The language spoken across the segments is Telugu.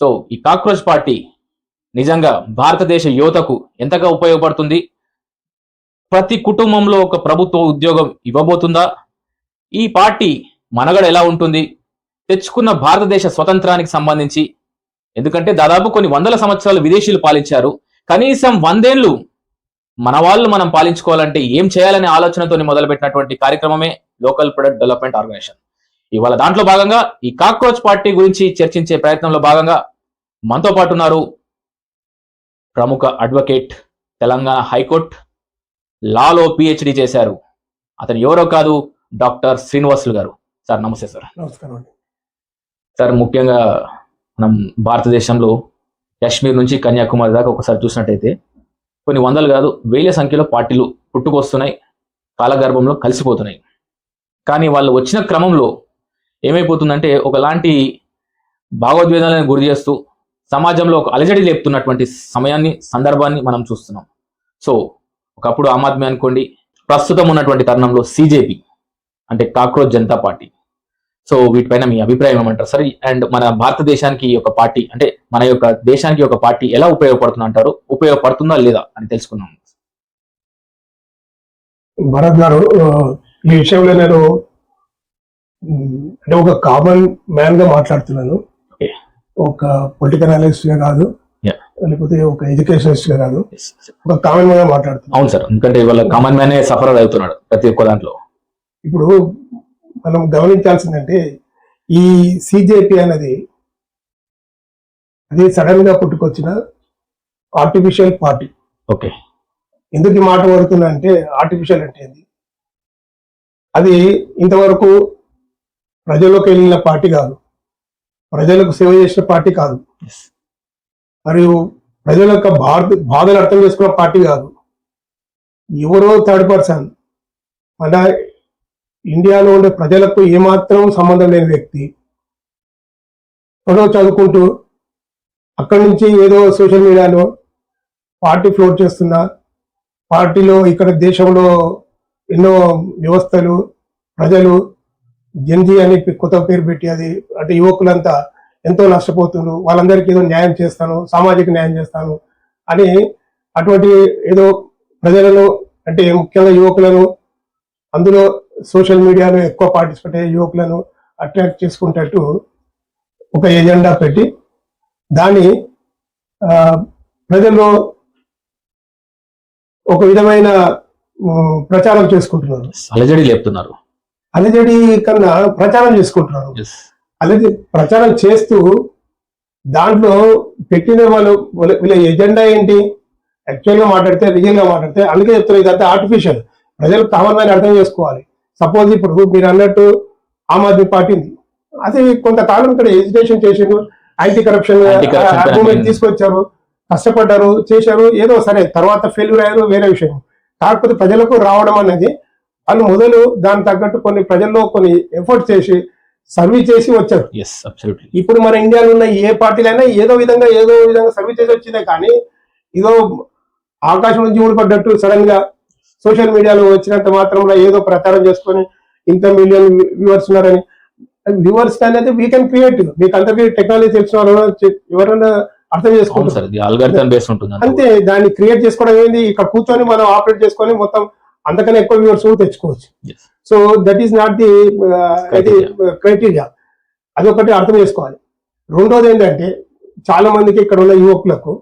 సో ఈ కాక్రోచ్ పార్టీ నిజంగా భారతదేశ యువతకు ఎంతగా ఉపయోగపడుతుంది? ప్రతి కుటుంబంలో ఒక ప్రభుత్వ ఉద్యోగం ఇవ్వబోతుందా? ఈ పార్టీ మనగడ ఎలా ఉంటుంది? తెచ్చుకున్న భారతదేశ స్వతంత్రానికి సంబంధించి, ఎందుకంటే దాదాపు కొన్ని వందల సంవత్సరాలు విదేశీయులు పాలించారు, కనీసం 100 ఏళ్ళు మన వాళ్ళు మనం పాలించుకోవాలంటే ఏం చేయాలనే ఆలోచనతో మొదలుపెట్టినటువంటి కార్యక్రమమే లోకల్ ప్రొడక్ట్ డెవలప్మెంట్ ఆర్గనైజేషన్. ఇవాళ దాంట్లో భాగంగా ఈ కాక్రోచ్ పార్టీ గురించి చర్చించే ప్రయత్నంలో భాగంగా మనతో పాటు ఉన్నారు ప్రముఖ అడ్వకేట్, తెలంగాణ హైకోర్టు లాలో పిహెచ్డి చేశారు. అతను ఎవరో కాదు, డాక్టర్ శ్రీనివాసులు గారు. సార్ నమస్తే. సార్ నమస్కారం. సార్, ముఖ్యంగా మనం భారతదేశంలో కాశ్మీర్ నుంచి కన్యాకుమారి దాకా ఒకసారి చూసినట్టయితే కొన్ని వందలు కాదు వేల సంఖ్యలో పార్టీలు పుట్టుకొస్తున్నాయి, కాలగర్భంలో కలిసిపోతున్నాయి. కానీ వాళ్ళు వచ్చిన క్రమంలో ఏమైపోతుందంటే ఒకలాంటి భావోద్వేగాలను గురి చేస్తూ సమాజంలో ఒక అలజడి లేపుతున్నటువంటి సమయాన్ని, సందర్భాన్ని మనం చూస్తున్నాం. సో ఒకప్పుడు ఆమ్ ఆద్మీ అనుకోండి, ప్రస్తుతం ఉన్నటువంటి తరుణంలో సిజేపీ అంటే కాక్రోచ్ జనతా పార్టీ. సో వీటిపైన మీ అభిప్రాయం ఏమంటారు సార్? అండ్ మన భారతదేశానికి ఒక పార్టీ అంటే మన యొక్క దేశానికి ఒక పార్టీ ఎలా ఉపయోగపడుతుంది అంటారు? ఉపయోగపడుతుందా లేదా అని తెలుసుకున్నాం. భరత్ గారు, ఈ విషయంలో నేను అంటే ఒక కామన్ మ్యాన్ గా మాట్లాడుతున్నాను. ఒక పొలిటికల్ అనలిస్ట్ గా కాదు, లేకపోతే ఒక ఎడ్యుకేషనిస్ట్ గా కాదు, ఒక కామన్ మ్యాన్ గా మాట్లాడుతున్నాను. అవును సార్, ఎందుకంటే ఇవాళ కామన్ మ్యానే సఫర్ అవుతున్నాడు ప్రతి ఒక్క దాంట్లో. ఇప్పుడు మనం గమనించాల్సిందంటే ఈ సిజేపీ అనేది అది సడన్ గా పుట్టుకొచ్చిన ఆర్టిఫిషియల్ పార్టీ. ఓకే, ఎందుకు ఈ మాట పడుతున్నా అంటే ఆర్టిఫిషియల్ అంటే ఏంది? అది ఇంతవరకు ప్రజల్లోకి వెళ్ళిన పార్టీ కాదు, ప్రజలకు సేవ చేసిన పార్టీ కాదు, మరియు ప్రజల యొక్క బాధలు అర్థం చేసుకున్న పార్టీ కాదు. ఎవరో థర్డ్ పర్సన్, మన ఇండియాలో ఉండే ప్రజలకు ఏమాత్రం సంబంధం లేని వ్యక్తి చదువుకుంటూ అక్కడి నుంచి ఏదో సోషల్ మీడియాలో పార్టీ ఫ్లోట్ చేస్తున్నా, పార్టీలో ఇక్కడ దేశంలో ఎన్నో వ్యవస్థలు, ప్రజలు జెన్జీ అని కొత్త పేరు పెట్టి అది అంటే యువకులంతా ఎంతో నష్టపోతున్నారు, వాళ్ళందరికీ ఏదో న్యాయం చేస్తాను, సామాజిక న్యాయం చేస్తాను అని అటువంటి ఏదో ప్రజలను అంటే ముఖ్యంగా యువకులను, అందులో సోషల్ మీడియాలో ఎక్కువ పార్టిసిపేట్ అయ్యే యువకులను అట్రాక్ట్ చేసుకుంటట్టు ఒక ఎజెండా పెట్టి దాన్ని ప్రజల్లో ఒక విధమైన ప్రచారం చేసుకుంటున్నారు. అలజడి లేపుతున్నారు. అలజడి కన్నా ప్రచారం చేసుకుంటున్నారు. అలాగే ప్రచారం చేస్తూ దాంట్లో పెట్టిన వాళ్ళు వీళ్ళ ఎజెండా ఏంటి? యాక్చువల్గా మాట్లాడితే, రియల్గా మాట్లాడితే, అందుకే చెప్తున్నారు ఇదంతా ఆర్టిఫిషియల్. ప్రజలు కామన్ అర్థం చేసుకోవాలి. సపోజ్ ఇప్పుడు మీరు అన్నట్టు ఆమ్ ఆద్మీ పార్టీ ఉంది, అది కొంతకాలం ఇక్కడ ఎడ్యుకేషన్ చేసారు, యాంటీ కరప్షన్ మూవ్మెంట్ తీసుకొచ్చారు, కష్టపడ్డారు, చేశారు, ఏదో సరే తర్వాత ఫెయిల్యూర్ అయ్యారు, వేరే విషయం. కాకపోతే ప్రజలకు రావడం అనేది వాళ్ళు మొదలు దాని తగ్గట్టు కొన్ని ప్రజల్లో కొన్ని ఎఫర్ట్ చేసి సర్వీస్ చేసి వచ్చారు. ఇప్పుడు మన ఇండియాలో ఉన్న ఏ పార్టీలైనా ఏదో విధంగా సర్వీస్ చేసి వచ్చిందే, కానీ ఏదో ఆకాశం నుంచి ఊడిపడ్డట్టు సడన్ గా సోషల్ మీడియాలో వచ్చినంత మాత్రంలో ఏదో ప్రచారం చేసుకొని ఇంత మిలియన్ వ్యూవర్స్ ఉన్నారని. వ్యూవర్స్ అనేది వీ కెన్ క్రియేట్. మీకు అందరికీ టెక్నాలజీ తెలిసిన వాళ్ళు ఎవరైనా అర్థం చేసుకుంటారు అంతే. దాన్ని క్రియేట్ చేసుకోవడం ఏంది? ఇక్కడ కూర్చొని మనం ఆపరేట్ చేసుకొని మొత్తం అంతకన్నా ఎక్కువ వ్యూవర్స్ తెచ్చుకోవచ్చు. So that is not the criteria. అది ఒకటి అర్థం చేసుకోవాలి. రెండోది ఏంటంటే చాలా మందికి ఇక్కడ ఉన్న యువకులకు,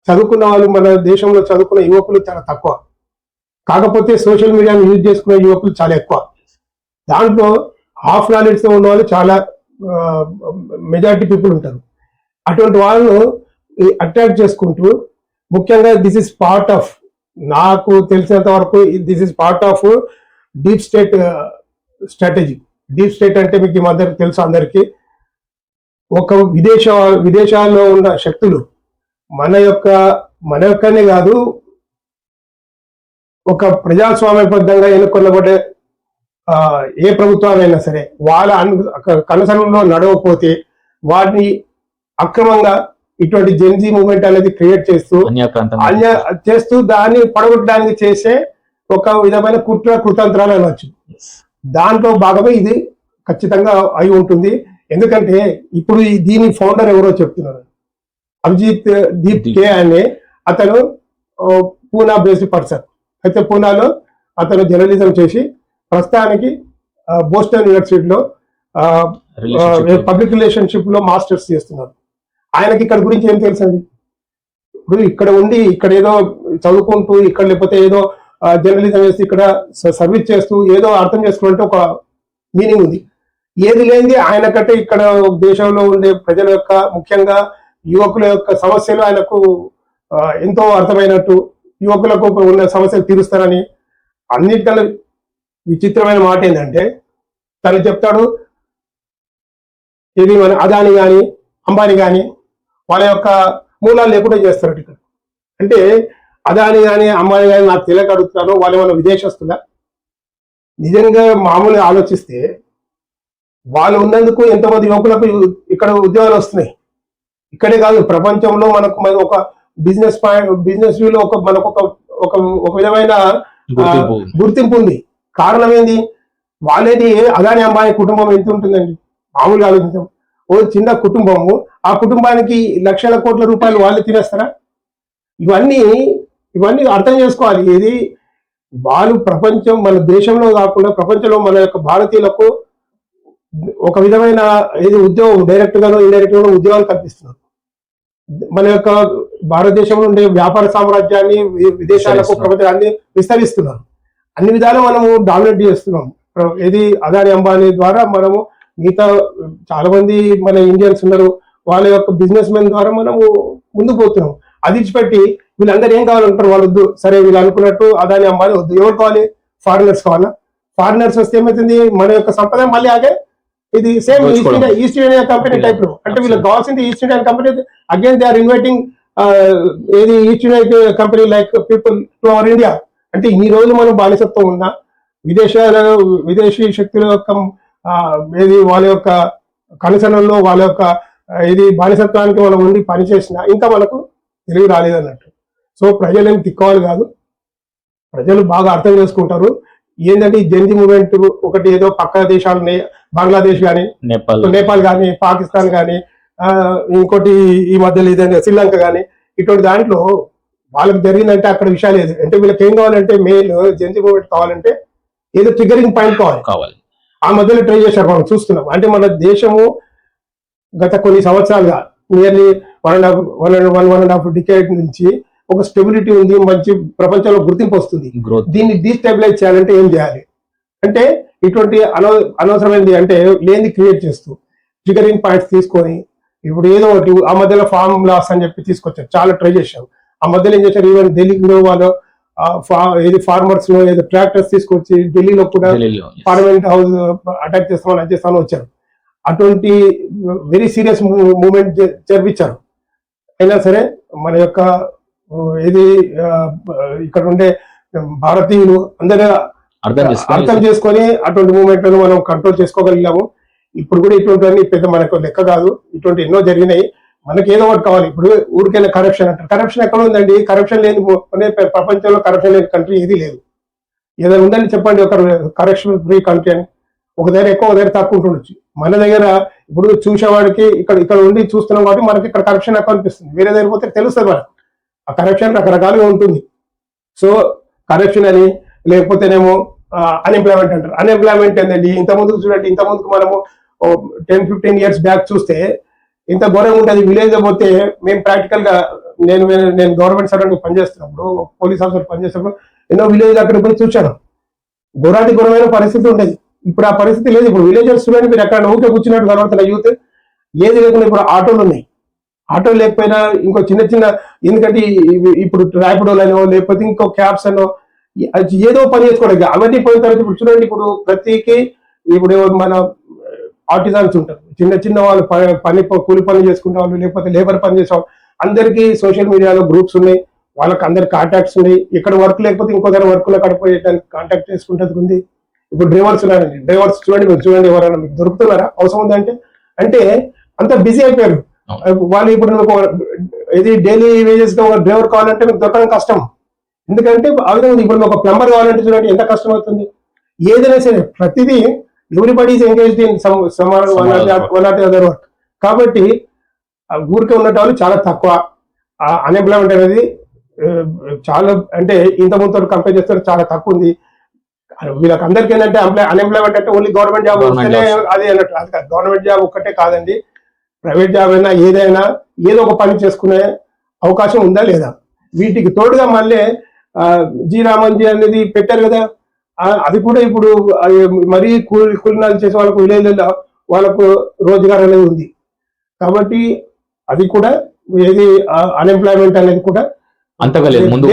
చదువుకున్న వాళ్ళు మన దేశంలో చదువుకున్న యువకులు చాలా తక్కువ, కాకపోతే సోషల్ మీడియాను యూజ్ చేసుకునే యువకులు చాలా ఎక్కువ. దాంట్లో హాఫ్ నాలెడ్జ్ తో ఉన్న వాళ్ళు చాలా మెజారిటీ పీపుల్ ఉంటారు. అటువంటి వాళ్ళను అట్రాక్ట్ చేసుకుంటూ ముఖ్యంగా దిస్ ఇస్ పార్ట్ ఆఫ్, నాకు తెలిసినంత వరకు this is part of deep state strategy. Deep state అంటే మీకు అందరికి తెలుసు, అందరికీ ఒక విదేశాల్లో ఉన్న శక్తులు మన యొక్కనే కాదు, ఒక ప్రజాస్వామ్యబద్ధంగా ఎన్నుకొనబడే ఏ ప్రభుత్వాలైనా సరే వాళ్ళ కనసనంలో నడవకపోతే వాటిని అక్రమంగా ఇటువంటి జెన్జీ మూవ్మెంట్ అనేది క్రియేట్ చేస్తూ దాన్ని పడగొట్టడానికి చేసే ఒక విధమైన కుట్ర కుతంత్రాలు అనవచ్చు. దాంట్లో భాగమే ఇది ఖచ్చితంగా అయి ఉంటుంది. ఎందుకంటే ఇప్పుడు దీని ఫౌండర్ ఎవరో చెప్తున్నారు, అభిజిత్ దీప్ కే అనే అతను పూనా బేస్డ్ పర్సన్. అయితే పూనాలో అతను జర్నలిజం చేసి ప్రస్తుతానికి బోస్టన్ యూనివర్సిటీలో పబ్లిక్ రిలేషన్షిప్ లో మాస్టర్స్ చేస్తున్నారు. ఆయనకి ఇక్కడ గురించి ఏం తెలుసండి? ఇప్పుడు ఇక్కడ ఉండి ఇక్కడ ఏదో చదువుకుంటూ ఇక్కడ లేకపోతే ఏదో జర్నలిజం చేస్తూ ఇక్కడ సర్వీస్ చేస్తూ ఏదో అర్థం చేసుకుంటే ఒక మీనింగ్ ఉంది. ఏది లేనిది ఆయన కంటే ఇక్కడ దేశంలో ఉండే ప్రజల యొక్క ముఖ్యంగా యువకుల యొక్క సమస్యలు ఆయనకు ఎంతో అర్థమైనట్టు, యువకులకు ఉన్న సమస్యలు తీరుస్తారని. అన్నిటికన్నా విచిత్రమైన మాట ఏంటంటే తను చెప్తాడు, ఇది మన అదాని కానీ అంబానీ కానీ వాళ్ళ యొక్క మూలాలు లేకుండా చేస్తారు ఇక్కడ. అంటే అదాని కానీ అంబానీ కానీ నాకు తెలియక అడుగుతున్నారు, వాళ్ళు ఏమైనా విదేశస్తులా? నిజంగా మామూలుగా ఆలోచిస్తే వాళ్ళు ఉన్నందుకు ఎంతమంది యువకులకు ఇక్కడ ఉద్యోగాలు వస్తున్నాయి. ఇక్కడే కాదు, ప్రపంచంలో మనకు ఒక బిజినెస్ వ్యూలో మనకు ఒక విధమైన గుర్తింపు ఉంది. కారణం ఏంది? వాళ్ళేది అదాని అంబానీ కుటుంబం ఎంత ఉంటుందండి మామూలుగా ఆలోచించాం. ఓ చిన్న కుటుంబము, ఆ కుటుంబానికి లక్షల కోట్ల రూపాయలు వాళ్ళు తినేస్తారా? ఇవన్నీ అర్థం చేసుకోవాలి. ఇది వాళ్ళు ప్రపంచం మన దేశంలో కాకుండా ప్రపంచంలో మన యొక్క భారతీయులకు ఒక విధమైన ఏది ఉద్యోగం డైరెక్ట్ గానో ఇండైరెక్ట్ గానో ఉద్యోగాలు కల్పిస్తున్నారు. మన యొక్క భారతదేశంలో ఉండే వ్యాపార సామ్రాజ్యాన్ని విదేశాలకు ప్రపంచాన్ని విస్తరిస్తున్నారు. అన్ని విధాలు మనము డామినేట్ చేస్తున్నాం. ఇది అదాని అంబానీ ద్వారా మనము మిగతా చాలా మంది మన ఇండియన్స్ ఉన్నారు, వాళ్ళ యొక్క బిజినెస్ మెన్ ద్వారా మనము ముందుకు పోతున్నాం. అది ఇచ్చిపెట్టి వీళ్ళందరూ ఏం కావాలంటారు? వాళ్ళు వద్దు, సరే వీళ్ళు అనుకున్నట్టు అదాని అంబానీ వద్దు. ఎవరు కావాలి? ఫారినర్స్ కావాలా? ఫారినర్స్ వస్తే ఏమవుతుంది? మన యొక్క సంప్రదాయం మళ్ళీ ఆగే ఇది same East India Company type లో. అంటే వీళ్ళకి కావాల్సింది East Indian Company. Again they are inviting ఏది East India Company like people to our India. అంటే ఇన్ని రోజులు మనం బానిసత్వం ఉన్నా విదేశీ శక్తుల యొక్క ఏది వాళ్ళ యొక్క కనుసనల్లో వాళ్ళ యొక్క ఇది బానిసత్వానికి మనం ఉండి పనిచేసినా ఇంకా మనకు తెలివి రాలేదన్నట్టు. సో ప్రజలు ఏం తిక్కోవాలి కాదు, ప్రజలు బాగా అర్థం చేసుకుంటారు. ఏంటంటే ఈ జంజి మూవ్మెంట్ ఒకటి ఏదో పక్క దేశాలని బంగ్లాదేశ్ కానీ నేపాల్ కానీ పాకిస్తాన్ కానీ ఇంకోటి ఈ మధ్యలో ఏదైనా శ్రీలంక కానీ ఇటువంటి దాంట్లో వాళ్ళకి జరిగిందంటే అక్కడ విషయాలు లేదు. అంటే వీళ్ళకి ఏం కావాలంటే మెయిన్ జంజి మూవ్మెంట్ కావాలంటే ఏదో ట్రిగరింగ్ పాయింట్ కావాలి. ఆ మధ్యలో ట్రై చేశారు, మనం చూస్తున్నాం. అంటే మన దేశము గత కొన్ని సంవత్సరాలుగా నియర్లీ 1.5 డికేడ్ నుంచి ఒక స్టెబిలిటీ ఉంది, మంచి ప్రపంచంలో గుర్తింపు వస్తుంది. దీన్ని డీస్టెబిలైజ్ చేయాలంటే ఏం చేయాలి అంటే ఇటువంటి అనవసరమైనది అంటే లేని క్రియేట్ చేస్తూ ట్రిగరింగ్ పాయింట్స్ తీసుకొని ఇప్పుడు ఏదో ఒకటి ఆ మధ్యలో ఫార్ములాస్ అని చెప్పి తీసుకొచ్చారు, చాలా ట్రై చేశాం. ఆ మధ్యలో ఏం చేశారు, ఈవెన్ ఢిల్లీలో వాళ్ళు ఏది ఫార్మర్స్ లో ఏదో ట్రాక్టర్స్ తీసుకొచ్చి ఢిల్లీలో కూడా పార్లమెంట్ హౌస్ అటాక్ చేస్తామని అది చేస్తామని వచ్చారు. అటువంటి వెరీ సీరియస్ మూమెంట్ జరిపించారు. అయినా సరే మన యొక్క ఏది ఇక్కడ ఉండే భారతీయులు అందరూ అర్థం చేసుకొని అటువంటి మూమెంట్లను మనం కంట్రోల్ చేసుకోగలిగాము. ఇప్పుడు కూడా ఇటువంటివన్నీ పెద్ద మనకు లెక్క కాదు, ఇటువంటి ఎన్నో జరిగినాయి. మనకి ఏదో ఒకటి కావాలి. ఇప్పుడు ఊరికైనా కరప్షన్ అంటారు, కరప్షన్ ఎక్కడ ఉందండి? కరప్షన్ లేని ప్రపంచంలో కరప్షన్ లేని కంట్రీ ఏది లేదు. ఏదైనా ఉందని చెప్పండి ఒక కరప్షన్ ఫ్రీ కంట్రీ అని. ఒక దగ్గర ఎక్కువ, ఒక దగ్గర తక్కువ ఉంటుండొచ్చు. మన దగ్గర ఇప్పుడు చూసేవాడికి ఇక్కడ ఉండి చూస్తున్నాం కాబట్టి మనకి ఇక్కడ కరప్షన్ ఎక్కువ అనిపిస్తుంది, వేరే దగ్గర పోతే తెలుస్తుంది మనకు ఆ కరప్షన్ రకరకాలుగా ఉంటుంది. సో కరప్షన్ అని లేకపోతేనేమో అన్ఎంప్లాయ్మెంట్ అంటారు. అన్ఎంప్లాయ్మెంట్ ఏంటండి? ఇంతకుముందుకు చూడండి, ఇంతకుముందుకు మనము 10-15 years బ్యాక్ చూస్తే ఇంత ఘోరంగా ఉంటుంది. విలేజ్ లో పోతే మేము ప్రాక్టికల్ గా నేను గవర్నమెంట్ సర్వెంట్ పనిచేస్తున్నప్పుడు, పోలీస్ ఆఫీసర్ పనిచేస్తున్నప్పుడు ఎన్నో విలేజ్ అక్కడ పోయి చూశాను. ఘోరమైన పరిస్థితి ఉండేది. ఇప్పుడు ఆ పరిస్థితి లేదు. ఇప్పుడు విలేజర్స్ చూడండి, మీరు ఎక్కడ ఊకే కూర్చున్నట్టు కనబడుతున్న యూత్ ఏది లేకుండా ఇప్పుడు ఆటోలు ఉన్నాయి. ఆటోలు లేకపోయినా ఇంకో చిన్న ఎందుకంటే ఇప్పుడు ర్యాపిడోలనో లేకపోతే ఇంకో క్యాబ్స్ అనో ఏదో పని చేసుకోవడానికి అవన్నీ పోయిన తర్వాత ఇప్పుడు చూడండి, ఇప్పుడు ప్రతికి ఇప్పుడు మన ఆర్టిజన్స్ ఉంటారు, చిన్న వాళ్ళు కూలి పనులు చేసుకునే వాళ్ళు లేకపోతే లేబర్ పని చేసే వాళ్ళు, అందరికీ సోషల్ మీడియాలో గ్రూప్స్ ఉన్నాయి, వాళ్ళకి అందరికి కాంటాక్ట్స్ ఉన్నాయి. ఇక్కడ వర్క్ లేకపోతే ఇంకో దగ్గర వర్క్ లో కడిపోయేటానికి కాంటాక్ట్ చేసుకుంటే ఉంది. ఇప్పుడు డ్రైవర్స్ ఉన్నారండి, డ్రైవర్స్ చూడండి ఎవరైనా మీకు దొరుకుతున్నారా అవసరం ఉందంటే? అంటే అంత బిజీ అయిపోయారు వాళ్ళు. ఇప్పుడు ఇది డైలీ వేజెస్ గా ఒక డ్రైవర్ కావాలంటే మీకు దొరకడం కష్టం. ఎందుకంటే ఆ విధంగా ఇప్పుడు ఒక ప్లంబర్ కావాలంటే చూడండి ఎంత కష్టం అవుతుంది. ఏదైనా సరే ప్రతిదీ everybody is engaged in one or the other work. కాబట్టి ఊరికే ఉన్న వాళ్ళు చాలా తక్కువ. అన్ఎంప్లాయ్మెంట్ అనేది చాలా అంటే ఇంత ముందు కంపేర్ చేస్తే చాలా తక్కువ ఉంది. వీళ్ళకి అందరికీ ఏంటంటే అన్ఎంప్లాయ్మెంట్ అంటే ఓన్లీ గవర్నమెంట్ జాబ్ వస్తేనే అది అన్నట్టు. అది కాదు, గవర్నమెంట్ జాబ్ ఒక్కటే కాదండి, ప్రైవేట్ జాబ్ అయినా ఏదైనా ఏదో ఒక పని చేసుకునే అవకాశం ఉందా లేదా. వీటికి తోడుగా మళ్ళీ జీ రామన్జీ అనేది పెట్టారు కదా, అది కూడా ఇప్పుడు మరీ కూలినాలు చేసే వాళ్ళకు విలేజ్లలో వాళ్ళకు రోజ్గార్ అనేది ఉంది. కాబట్టి అది కూడా ఏది అన్ఎంప్లాయ్మెంట్ అనేది కూడా అంతగా లేదు, ముందు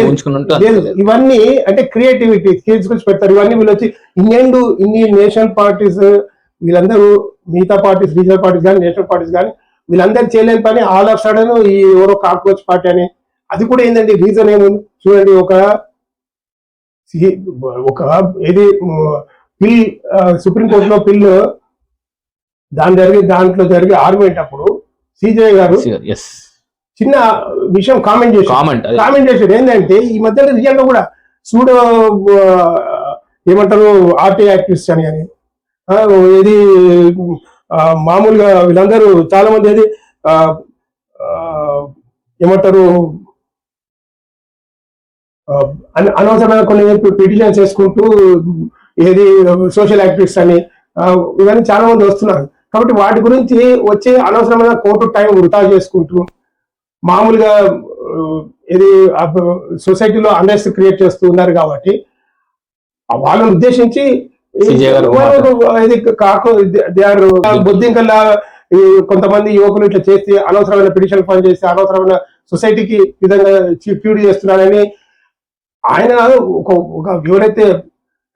లేదు. ఇవన్నీ అంటే క్రియేటివిటీ స్కిల్స్ గురించి పెడతారు. ఇవన్నీ వీళ్ళు వచ్చి ఇన్ని నేషనల్ పార్టీస్ వీళ్ళందరూ మిగతా పార్టీస్, రీజనల్ పార్టీస్ కానీ నేషనల్ పార్టీస్ కానీ వీళ్ళందరూ చేయలేని పని ఆల్ ఆఫ్ సడన్ ఈ ఎవరో కాక్రోచ్ పార్టీ అని. అది కూడా ఏంటంటే రీజన్ ఏముంది చూడండి. ఒక ఏది పిల్ సుప్రీంకోర్టులో పిల్ దాంట్లో జరిగే ఆర్గ్యుమెంట్ అప్పుడు సిజే గారు చిన్న విషయం కామెంట్ చేశారు. ఏంటంటే ఈ మధ్య రియల్ గా కూడా సూడో ఏమంటారు ఆర్టీ యాక్టివిస్ట్ అని ఏది మామూలుగా వీళ్ళందరూ చాలా మంది ఏది ఏమంటారు అనవసరమైన కొన్ని పిటిషన్స్ చేసుకుంటూ ఏది సోషల్ యాక్టివిస్ట్ అని ఇవన్నీ చాలా మంది వస్తున్నారు. కాబట్టి వాటి గురించి వచ్చే అనవసరమైన కోర్టు టైం వృధా చేసుకుంటూ మామూలుగా ఇది సొసైటీలో అన్రెస్ట్ క్రియేట్ చేస్తూ ఉన్నారు. కాబట్టి వాళ్ళని ఉద్దేశించి బొద్దింకల్లా కొంతమంది యువకులు ఇట్లా చేసి అనవసరమైన పిటిషన్ ఫైల్ చేసి అనవసరమైన సొసైటీకి విధంగా క్యూడ్ చేస్తున్నారని ఆయన ఎవరైతే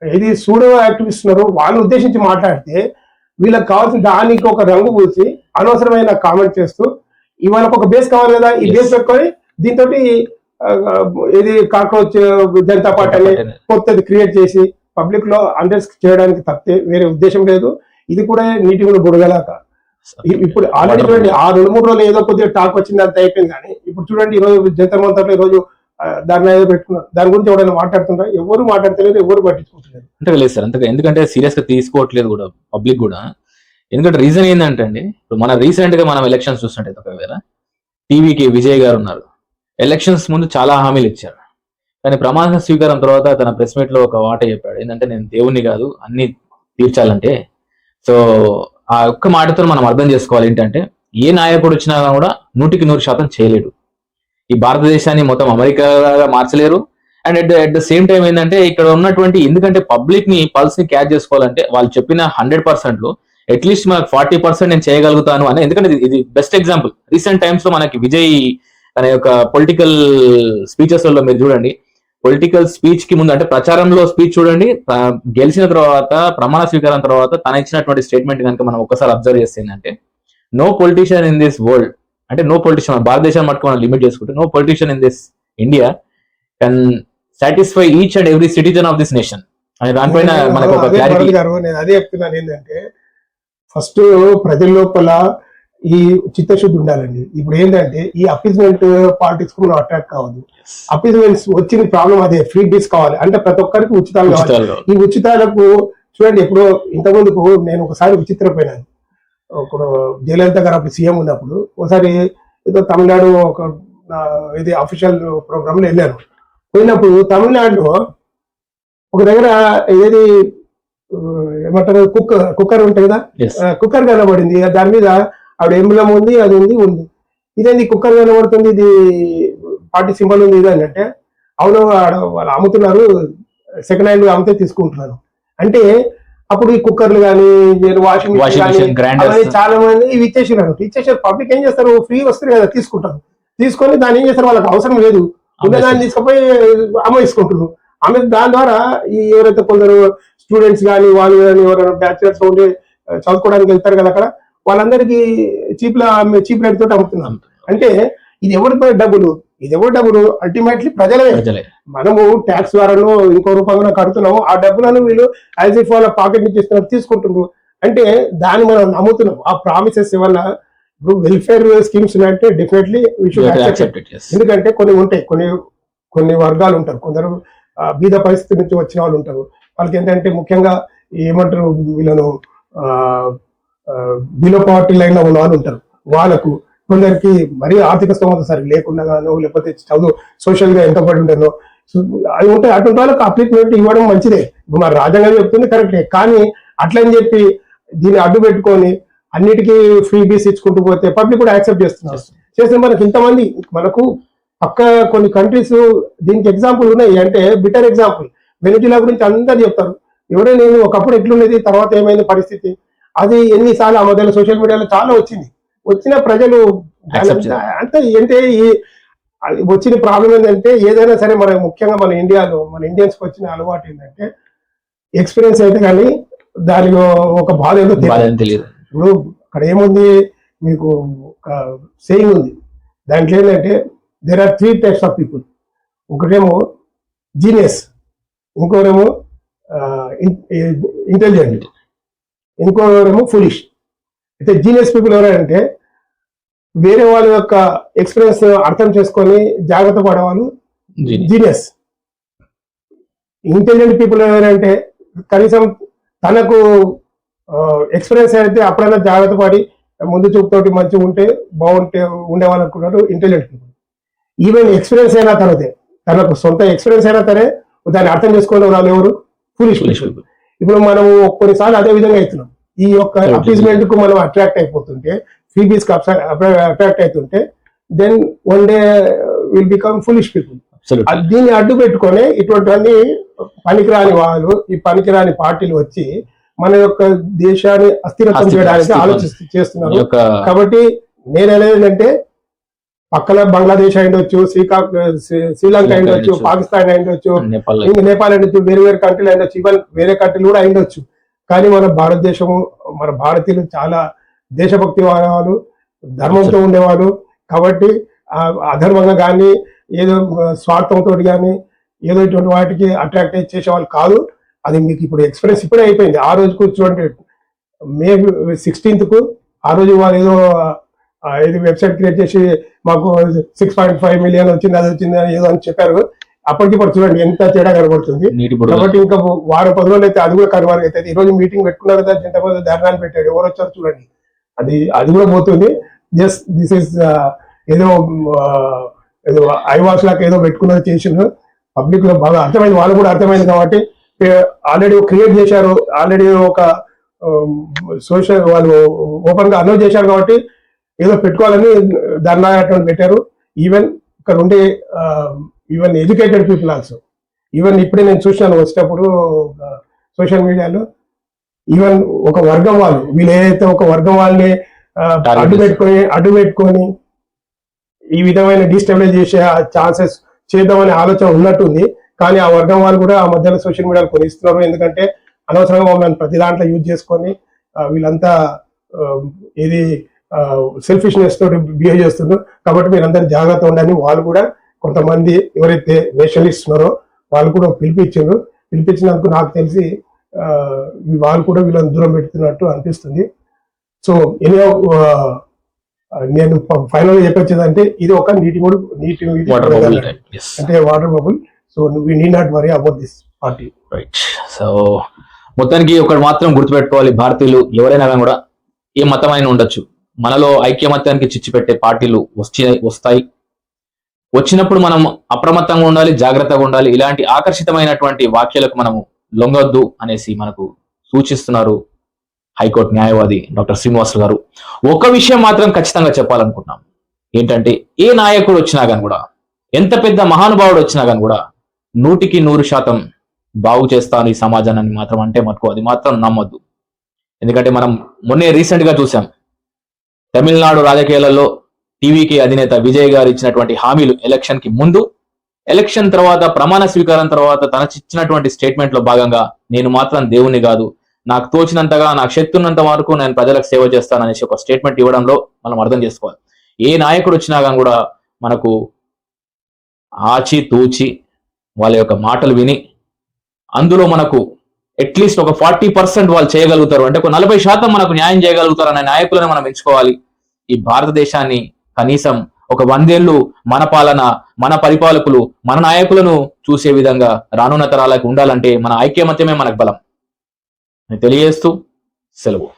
ఏది సూడో యాక్టివిస్ట్ ఉన్నారో వాళ్ళని ఉద్దేశించి మాట్లాడితే వీళ్ళకి కావాల్సిన దానికి ఒక రంగు పూసి అనవసరమైన కామెంట్ చేస్తూ ఇవాళ ఒక బేస్ కావాలి కదా, ఈ బేస్ పెట్టుకొని దీంతో ఇది కాక్రోచ్ జనతా పార్టీ అని కొత్తది క్రియేట్ చేసి పబ్లిక్ లో అండర్స్ చేయడానికి తప్పితే వేరే ఉద్దేశం లేదు. ఇది కూడా నీటి కూడా బుడగలాక ఇప్పుడు ఆల్రెడీ చూడండి 2-3 రోజులు ఏదో కొద్దిగా టాక్ వచ్చింది, అంత అయిపోయింది. కానీ ఇప్పుడు చూడండి ఈ రోజు జంతర్ మంతర్లో ఈ రోజు దాన్ని ఏదో పెట్టుకున్నారు. దాని గురించి ఎవరైనా మాట్లాడుతున్నారు? ఎవరు మాట్లాడతలేదు, ఎవరు పట్టించుకుంటున్నారు. అంటే లేదు సార్, అంతగా ఎందుకంటే సీరియస్ గా తీసుకోవట్లేదు కూడా పబ్లిక్ కూడా. ఎందుకంటే రీజన్ ఏంటంటే అండి, ఇప్పుడు మన రీసెంట్ గా మనం ఎలక్షన్స్ చూస్తుంటే ఒకవేళ టీవీకి విజయ్ గారు ఉన్నారు. ఎలక్షన్స్ ముందు చాలా హామీలు ఇచ్చారు, కానీ ప్రమాణ స్వీకారం తర్వాత తన ప్రెస్ మీట్ లో ఒక మాట చెప్పాడు. ఏంటంటే నేను దేవుణ్ణి కాదు, అన్ని తీర్చాలంటే. సో ఆ ఒక్క మాటతో మనం అర్థం చేసుకోవాలి ఏంటంటే ఏ నాయకుడు వచ్చినా కూడా 100% చేయలేడు. ఈ భారతదేశాన్ని మొత్తం అమెరికాగా మార్చలేరు. And at the same time ఏంటంటే ఇక్కడ ఉన్నటువంటి ఎందుకంటే పబ్లిక్ ని పల్స్ ని క్యాచ్ చేసుకోవాలంటే వాళ్ళు చెప్పిన 100% లో అట్లీస్ట్ మనకు 40% నేను చేయగలుగుతాను అని. ఎందుకంటే ఇది బెస్ట్ ఎగ్జాంపుల్. రీసెంట్ టైమ్స్ లో మనకి విజయ్ తన యొక్క పొలిటికల్ స్పీచెస్ లో మీరు చూడండి, పొలిటికల్ స్పీచ్ కి ముందు అంటే ప్రచారంలో స్పీచ్ చూడండి, గెలిచిన తర్వాత ప్రమాణ స్వీకారం తర్వాత తన ఇచ్చినటువంటి స్టేట్మెంట్ కనుక మనం ఒకసారి అబ్జర్వ్ చేస్తే ఏంటంటే no politician in this world, అంటే నో పొలిటీషియన్ భారతదేశం మటుకు మనం లిమిట్ చేసుకుంటే no politician in this India can satisfy each and every citizen of this nation అనే దానిపైన మనకు ఒక క్లారిటీ. నేను అదే చెప్తున్నాను ఏంటంటే ఫస్ట్ ప్రజల లోపల ఈ చిత్తశుద్ధి ఉండాలండి. ఇప్పుడు ఏంటంటే ఈ అపీజ్మెంట్ పాలిటిక్స్ కు మనం అట్రాక్ట్ కావద్దు. అపీజ్మెంట్స్ వచ్చిన ప్రాబ్లం అదే, ఫ్రీ డిస్ కావాలి అంటే ప్రతి ఒక్కరికి ఉచితాలు కావాలి. ఈ ఉచితాలకు చూడండి, ఎప్పుడు ఇంతకుముందుకు నేను ఒకసారి విచిత్రపోయినాను. ఇప్పుడు జయలలిత గారు అప్పుడు సీఎం ఉన్నప్పుడు ఒకసారి ఏదో తమిళనాడు ఒక ఇది అఫీషియల్ ప్రోగ్రామ్ లో వెళ్ళాను. పోయినప్పుడు తమిళనాడులో ఒక దగ్గర ఏది ఏమంటారు కుక్కర్ ఉంటాయి కదా, కుక్కర్ కనబడింది. దాని మీద ఆవిడ ఎంబులం ఉంది, అది ఉంది. ఇదేంది కుక్కర్ కనబడుతుంది, ఇది పార్టీ సింబల్ ఉంది ఇది అని అంటే, అవును వాళ్ళు అమ్ముతున్నారు, సెకండ్ హ్యాండ్ అమ్మితే తీసుకుంటున్నారు అంటే. అప్పుడు ఈ కుక్కర్లు కానీ వాషింగ్ మిషన్ కానీ చాలా మంది ఇవి ఇచ్చేసారు. పబ్లిక్ ఏం చేస్తారు, ఫ్రీ వస్తారు కదా తీసుకుంటారు. తీసుకొని దాన్ని ఏం చేస్తారు, వాళ్ళకి అవసరం లేదు, దాన్ని తీసుకుపోయి అమ్మేసుకుంటారు. దాని ద్వారా ఈ ఎవరైతే కొందరు స్టూడెంట్స్ కానీ వాళ్ళు కానీ ఎవరైనా బ్యాచులర్స్ ఉండి చదువుకోవడానికి వెళ్తారు కదా, అక్కడ వాళ్ళందరికీ చీప్ రేట్ తోటి అమ్ముతున్నాం. అంటే ఇది ఎవరి డబ్బులు అల్టిమేట్లీ ప్రజలే. మనము ట్యాక్స్ ద్వారాను ఇంకో రూపంగా కడుతున్నాము. ఆ డబ్బులను వీళ్ళు యాజ్ ఇఫ్ వాళ్ళ పాకెట్ నుంచి తీసుకుంటున్నారు. అంటే దాన్ని మనం నమ్ముతున్నాం. ఆ ప్రామిసెస్ ఏమన్నా ఇప్పుడు వెల్ఫేర్ స్కీమ్స్ అంటే definitely we should accept it. ఎందుకంటే కొన్ని ఉంటాయి, కొన్ని వర్గాలు ఉంటారు, కొందరు బీద పరిస్థితి నుంచి వచ్చిన వాళ్ళు ఉంటారు. వాళ్ళకి ఏంటంటే ముఖ్యంగా ఏమంటారు వీళ్ళను బిలో పావర్టీ లైన్ లో ఉన్న వాళ్ళు ఉంటారు. వాళ్ళకు కొందరికి మరీ ఆర్థిక స్తోమత సరిగ్గా లేకుండా గానో లేకపోతే చదువు సోషల్ గా ఎంత పడి ఉంటానో అవి ఉంటాయి. అటువంటి వాళ్ళకి అప్లిక్మెంట్ ఇవ్వడం మంచిదే. ఇప్పుడు మరి రాజ్యాంగం చెప్తుంది కరెక్టే, కానీ అట్లని చెప్పి దీన్ని అడ్డు పెట్టుకొని అన్నిటికీ ఫ్రీ బీస్ ఇచ్చుకుంటూ పోతే పబ్లిక్ కూడా యాక్సెప్ట్ చేస్తున్నారు. చేస్తే మనకి ఇంతమంది మనకు పక్క కొన్ని కంట్రీస్ దీనికి ఎగ్జాంపుల్ ఉన్నాయి. అంటే బిటర్ ఎగ్జాంపుల్ వెనిజులా గురించి అందరు చెప్తారు. ఎవరో నేను ఒకప్పుడు ఎట్లున్నది తర్వాత ఏమైంది పరిస్థితి, అది ఎన్నిసార్లు ఆ మధ్యలో సోషల్ మీడియాలో చాలా వచ్చిన ప్రజలు అంటే ఏంటే ఈ వచ్చిన ప్రాబ్లం ఏంటంటే ఏదైనా సరే మన ముఖ్యంగా మన ఇండియాలో మన ఇండియన్స్కి వచ్చిన అలవాటు ఏంటంటే ఎక్స్పీరియన్స్ అయితే కానీ దానికి ఒక బాధ ఏదో తెలియదు. ఇప్పుడు అక్కడ ఏముంది, మీకు ఒక సేయింగ్ ఉంది, దాంట్లో ఏంటంటే there are 3 types of people. ఒకటేమో జీనియస్, ఇంకోరేమో ఇంటెలిజెంట్, ఇంకోరేమో ఫులిష్. అయితే జీనియస్ పీపుల్ ఎవరంటే వేరే వాళ్ళ యొక్క ఎక్స్పీరియన్స్ అర్థం చేసుకొని జాగ్రత్త పడేవాళ్ళు జీనియస్. ఇంటెలిజెంట్ పీపుల్ ఎవరంటే కనీసం తనకు ఎక్స్పీరియన్స్ అయితే అప్పుడైనా జాగ్రత్త పడి ముందు చూపుతోటి మంచిగా ఉంటే బాగుంటే ఉండేవాళ్ళు అనుకున్నారు ఇంటెలిజెంట్ పీపుల్. ఈవెన్ ఎక్స్పీరియన్స్ అయినా తనదే, తనకు సొంత ఎక్స్పీరియన్స్ అయినా సరే దాన్ని అర్థం చేసుకునే వాళ్ళు ఎవరు ఫులిష్ పీపుల్. ఇప్పుడు మనము కొన్నిసార్లు అదే విధంగా అవుతున్నాం. ఈ యొక్క అపీజ్మెంట్ కు మనం అట్రాక్ట్ అయిపోతుంటే, ఫ్రీబీస్ కి అట్రాక్ట్ అవుతుంటే, then one day will become foolish people. దీన్ని అడ్డు పెట్టుకొని ఇటువంటి పనికిరాని వాళ్ళు, ఈ పనికిరాని పార్టీలు వచ్చి మన యొక్క దేశాన్ని అస్థిరత్వం చేయడానికి చేస్తున్నారు. కాబట్టి నేను అనేది ఏంటంటే పక్కన బంగ్లాదేశ్ అయిండొచ్చు, శ్రీలంక అయిండొచ్చు, పాకిస్తాన్ అయిండొచ్చు, నేపాల్ అయిండొచ్చు, వేరే వేరే కంట్రీలు అయిండొచ్చు, ఈవెన్ వేరే కంట్రీలు కూడా అయిండొచ్చు. కానీ మన భారతదేశము, మన భారతీయులు చాలా దేశభక్తి వాళ్ళు, ధర్మంతో ఉండేవాళ్ళు. కాబట్టి అధర్మంగా కానీ ఏదో స్వార్థంతో కానీ ఏదో ఇటువంటి వాటికి అట్రాక్ట్ చేసేవాళ్ళు కాదు. అది మీకు ఇప్పుడు ఎక్స్పీరియన్స్ ఇప్పుడే అయిపోయింది. ఆ రోజు కూర్చోండి May 16th ఆ రోజు వాళ్ళు ఏదో ఇది వెబ్సైట్ క్రియేట్ చేసి మాకు 6.5 మిలియన్ వచ్చింది, అది వచ్చింది ఏదో అని చెప్పారు. అప్పటికిప్పుడు చూడండి ఎంత తేడా కనబడుతుంది. కాబట్టి ఇంకా వారం 10 రోజులు అయితే అది కూడా కనుమరుగు అవుతుంది. ఈ రోజు మీటింగ్ పెట్టుకున్నారు కదా, జనతా ధర్నాన్ని పెట్టాడు, ఎవరు వచ్చారు చూడండి, అది కూడా పోతుంది. జస్ట్ దిస్ ఇస్ ఏదో ఐవాస్ లాగా ఏదో పెట్టుకున్నది చేసిండ్రు. పబ్లిక్ లో బాగా అర్థమైంది, వాళ్ళు కూడా అర్థమైంది. కాబట్టి ఆల్రెడీ క్రియేట్ చేశారు, ఆల్రెడీ ఒక సోషల్ వాళ్ళు ఓపెన్ గా అనౌన్స్ చేశారు. కాబట్టి ఏదో పెట్టుకోవాలని ధర్నా పెట్టారు. ఈవెన్ ఇక్కడ ఉండే even educated people also, even ఇప్పుడే నేను చూసినాను వచ్చేటప్పుడు సోషల్ మీడియాలో, ఈవెన్ ఒక వర్గం వాళ్ళు, వీళ్ళు ఏదైతే ఒక వర్గం వాళ్ళని అడ్డు పెట్టుకొని ఈ విధమైన డిస్టెబిలైజ్ చేసే ఛాన్సెస్ చేద్దామనే ఆలోచన ఉన్నట్టుంది. కానీ ఆ వర్గం వాళ్ళు కూడా ఆ మధ్యలో సోషల్ మీడియాలో కొన్ని ఇస్తున్నారు. ఎందుకంటే అనవసరంగా మమ్మల్ని ప్రతి దాంట్లో యూజ్ చేసుకొని వీళ్ళంతా ఇది సెల్ఫిష్నెస్ తోటి బిహేవ్ చేస్తున్నారు. కాబట్టి మీరందరూ జాగ్రత్త ఉండాలని వాళ్ళు కూడా కొంతమంది ఎవరైతే నేషనలిస్ట్ ఉన్నారో వాళ్ళు కూడా పిలిపించినందుకు నాకు తెలిసి వాళ్ళు కూడా వీళ్ళని దూరం పెడుతున్నట్టు అనిపిస్తుంది. సో ఎనీ నేను ఫైనల్ గా చెప్పొచ్చేదంటే ఇది ఒక నీటి అంటే water bubble. So we need not worry about this party. Right. So మొత్తానికి ఒకటి మాత్రం గుర్తుపెట్టుకోవాలి, భారతీయులు ఎవరైనా కూడా ఏ మతమైన ఉండొచ్చు, మనలో ఐక్యమత్యానికి చిచ్చు పెట్టే పార్టీలు వస్తాయి. వచ్చినప్పుడు మనం అప్రమత్తంగా ఉండాలి, జాగ్రత్తగా ఉండాలి. ఇలాంటి ఆకర్షితమైనటువంటి వ్యాఖ్యలకు మనము లొంగొద్దు అనేసి మనకు సూచిస్తున్నారు హైకోర్టు న్యాయవాది డాక్టర్ శ్రీనివాసులు గారు. ఒక విషయం మాత్రం ఖచ్చితంగా చెప్పాలనుకుంటున్నాం, ఏంటంటే ఏ నాయకుడు వచ్చినా కానీ కూడా, ఎంత పెద్ద మహానుభావుడు వచ్చినా కానీ కూడా 100% బాగు చేస్తాను ఈ సమాజాన్ని మాత్రం అంటే మటుకు అది మాత్రం నమ్మొద్దు. ఎందుకంటే మనం మొన్నే రీసెంట్ గా చూసాం, తమిళనాడు రాజకీయాలలో టీవీకి అధినేత విజయ్ గారు ఇచ్చినటువంటి హామీలు ఎలక్షన్ కి ముందు, ఎలక్షన్ తర్వాత, ప్రమాణ స్వీకారం తర్వాత తన ఇచ్చినటువంటి స్టేట్మెంట్ లో భాగంగా నేను మాత్రం దేవుణ్ణి కాదు, నాకు తోచినంతగా, నాకు శక్తి ఉన్నంత వరకు నేను ప్రజలకు సేవ చేస్తాననేసి ఒక స్టేట్మెంట్ ఇవ్వడంలో మనం అర్థం చేసుకోవాలి. ఏ నాయకుడు వచ్చినా కానీ కూడా మనకు ఆచి తూచి వాళ్ళ యొక్క మాటలు విని అందులో మనకు అట్లీస్ట్ ఒక 40% వాళ్ళు చేయగలుగుతారు, అంటే ఒక 40% మనకు న్యాయం చేయగలుగుతారు అనే నాయకులను మనం ఎంచుకోవాలి. ఈ భారతదేశాన్ని కనీసం ఒక 100 ఏళ్ళు మన పాలన, మన పరిపాలకులు, మన నాయకులను చూసే విధంగా రానున్న తరాలకు ఉండాలంటే మన ఐక్యమత్యమే మనకు బలం. అని తెలియజేస్తూ సెలవు.